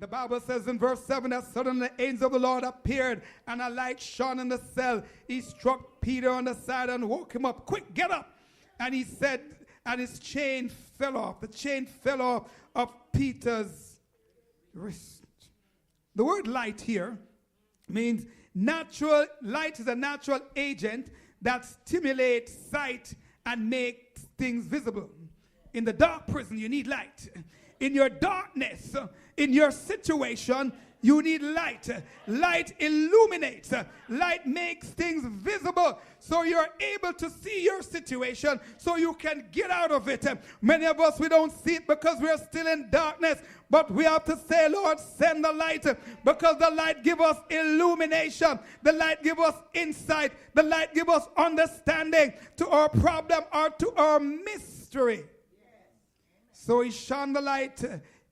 The Bible says in verse 7 that suddenly the angel of the Lord appeared and a light shone in the cell. He struck Peter on the side and woke him up. Quick, get up. And he said, and his chain fell off. The chain fell off of Peter's wrist. The word light here means natural. Light is a natural agent that stimulates sight and makes things visible. In the dark prison, you need light. In your darkness, in your situation, you need light. Light illuminates. Light makes things visible so you're able to see your situation so you can get out of it. Many of us, we don't see it because we're still in darkness, but we have to say, Lord, send the light, because the light gives us illumination. The light gives us insight. The light gives us understanding to our problem or to our mystery. So he shone the light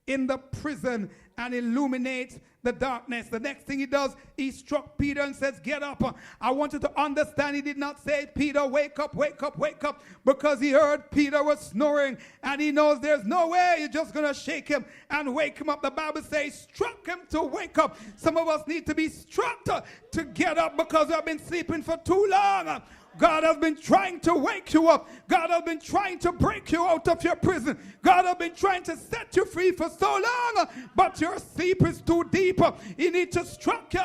in the prison and illuminates the darkness. The next thing he does, he struck Peter and says, get up. I want you to understand, he did not say, Peter, wake up, wake up, wake up, because he heard Peter was snoring and he knows there's no way you're just going to shake him and wake him up. The Bible says, struck him to wake up. Some of us need to be struck to get up because we have been sleeping for too long. God has been trying to wake you up. God has been trying to break you out of your prison. God has been trying to set you free for so long, but your sleep is too deep. He needs to struck you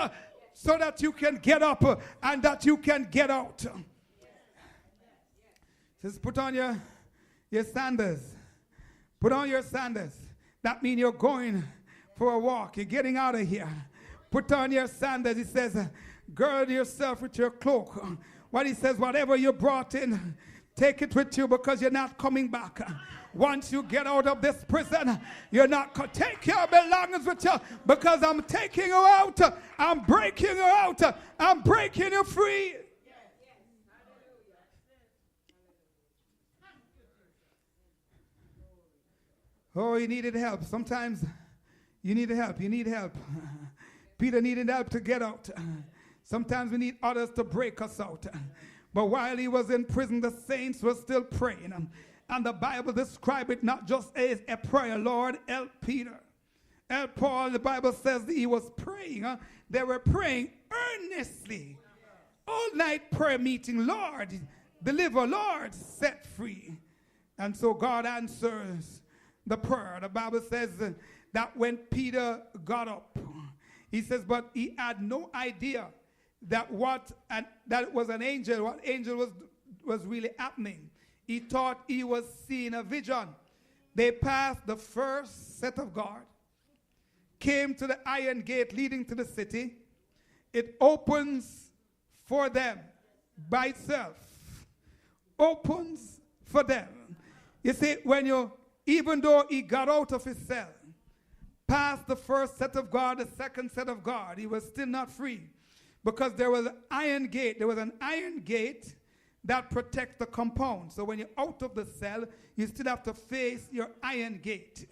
so that you can get up and that you can get out. Just put on your sandals. Put on your sandals. That means you're going for a walk. You're getting out of here. Put on your sandals. He says, gird yourself with your cloak. What he says, whatever you brought in, take it with you because you're not coming back. Once you get out of this prison, you're not take your belongings with you because I'm taking you out. I'm breaking you out. I'm breaking you free. Oh, he needed help. Sometimes you need help. You need help. Peter needed help to get out. Sometimes we need others to break us out. But while he was in prison, the saints were still praying. And the Bible describes it not just as a prayer. Lord, help Peter. Help Paul. The Bible says that he was praying. They were praying earnestly. All night prayer meeting. Lord, deliver. Lord, set free. And so God answers the prayer. The Bible says that when Peter got up, he says, but he had no idea that that was an angel. What angel was really happening. He thought he was seeing a vision. They passed the first set of guard, came to the iron gate leading to the city. It opens for them by itself. Opens for them. You see, even though he got out of his cell, past the first set of guard, the second set of guard, he was still not free. Because there was an iron gate. There was an iron gate that protects the compound. So when you're out of the cell, you still have to face your iron gate.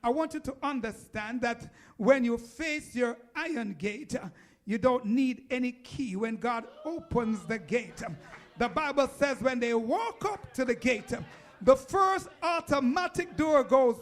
I want you to understand that when you face your iron gate, you don't need any key when God opens the gate. The Bible says when they walk up to the gate, the first automatic door goes.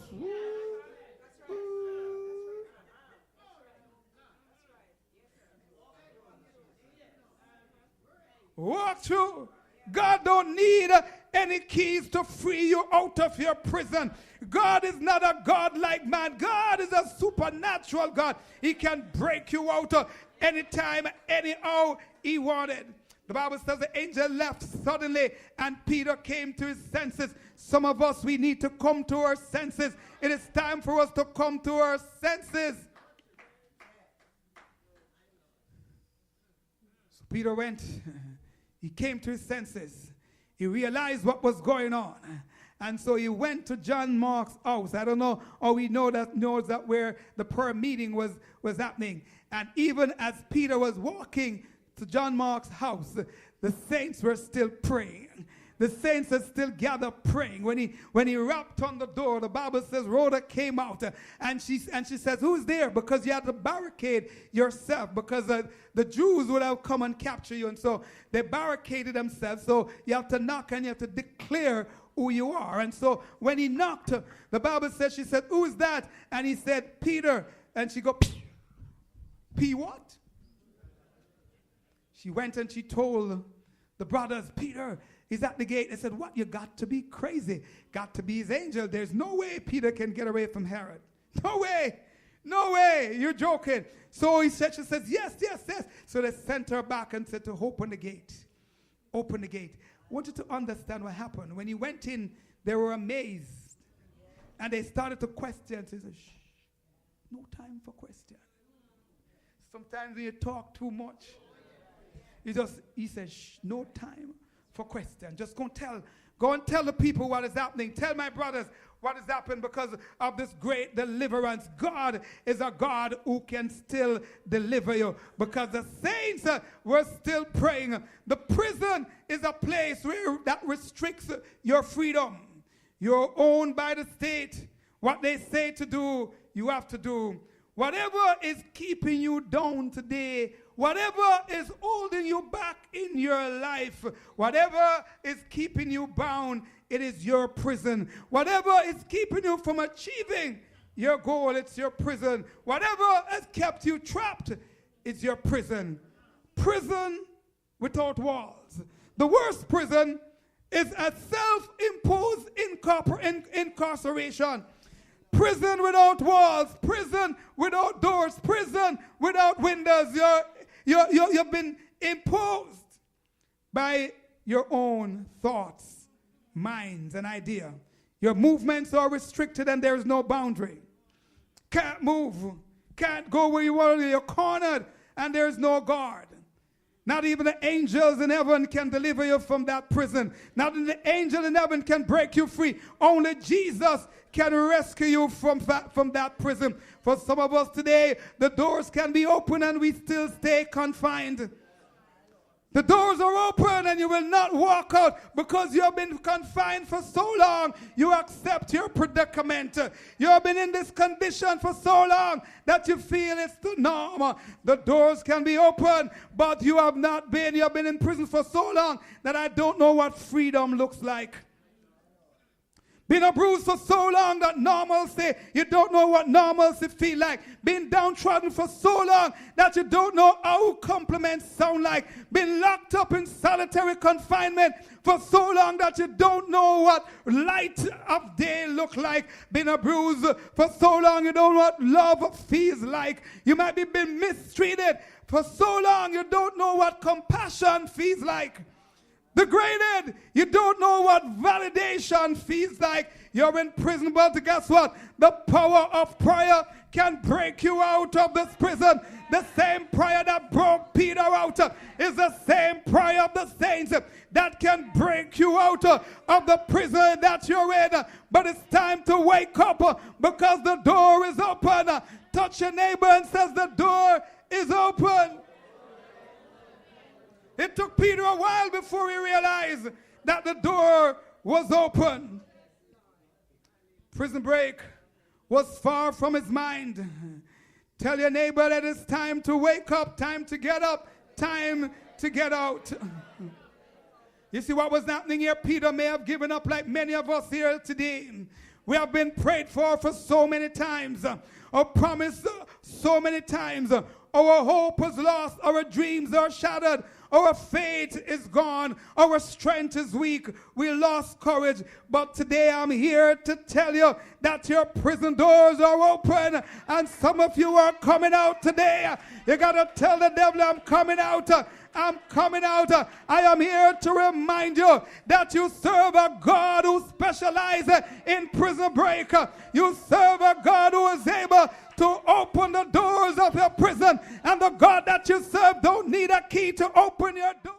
Walk through. God don't need any keys to free you out of your prison. God is not a God like man. God is a supernatural God. He can break you out anytime, anyhow he wanted. The Bible says the angel left suddenly and Peter came to his senses. Some of us, we need to come to our senses. It is time for us to come to our senses. So Peter went. He came to his senses. He realized what was going on. And so he went to John Mark's house. I don't know how he knows that where the prayer meeting was happening. And even as Peter was walking to John Mark's house, the saints were still praying. The saints are still gathered praying. When he rapped on the door, the Bible says Rhoda came out and she says, who's there? Because you had to barricade yourself because the Jews would have come and capture you. And so they barricaded themselves. So you have to knock and you have to declare who you are. And so when he knocked, the Bible says, she said, who is that? And he said, Peter, And she go, P what? She went and she told the brothers, Peter is at the gate. They said, what? You got to be crazy. Got to be his angel. There's no way Peter can get away from Herod. No way. No way. You're joking. So she says, yes. So they sent her back and said to open the gate. Open the gate. I want you to understand what happened. When he went in, they were amazed. And they started to question. He said, shh, no time for question. Sometimes when you talk too much, he said, shh, no time for question. Just go and tell the people what is happening. Tell my brothers what has happened because of this great deliverance. God is a God who can still deliver you because the saints were still praying. The prison is a place that restricts your freedom. You're owned by the state. What they say to do, you have to do. Whatever is keeping you down today, whatever is holding you back in your life, whatever is keeping you bound, it is your prison. Whatever is keeping you from achieving your goal, it's your prison. Whatever has kept you trapped, it's your prison. Prison without walls. The worst prison is a self-imposed incarceration. Prison without walls, prison without doors, prison without windows. You've been imposed by your own thoughts, minds, and idea. Your movements are restricted and there is no boundary. Can't move, can't go where you want to. You're cornered and there is no guard. Not even the angels in heaven can deliver you from that prison. Not even the angel in heaven can break you free. Only Jesus can rescue you from that prison. For some of us today, the doors can be open and we still stay confined. The doors are open and you will not walk out because you have been confined for so long. You accept your predicament. You have been in this condition for so long that you feel it's the norm. The doors can be open, but you have been in prison for so long that I don't know what freedom looks like. Been abused for so long that normalcy, you don't know what normalcy feel like. Been downtrodden for so long that you don't know how compliments sound like. Been locked up in solitary confinement for so long that you don't know what light of day look like. Been abused for so long you don't know what love feels like. You might be been mistreated for so long you don't know what compassion feels like. Degraded, you don't know what validation feels like. You're in prison, but guess what? The power of prayer can break you out of this prison. The same prayer that broke Peter out is the same prayer of the saints that can break you out of the prison that you're in. But it's time to wake up because the door is open. Touch your neighbor and says the door is open. It took Peter a while before he realized that the door was open. Prison break was far from his mind. Tell your neighbor that it's time to wake up, time to get up, time to get out. You see what was happening here? Peter may have given up like many of us here today. We have been prayed for so many times, or promised so many times. Our hope is lost, our dreams are shattered, our faith is gone, our strength is weak, we lost courage. But today I'm here to tell you that your prison doors are open, and some of you are coming out today. You got to tell the devil, I'm coming out. I'm coming out. I am here to remind you that you serve a God who specializes in prison break. You serve a God who is able to open the doors of your prison. And the God that you serve don't need a key to open your door.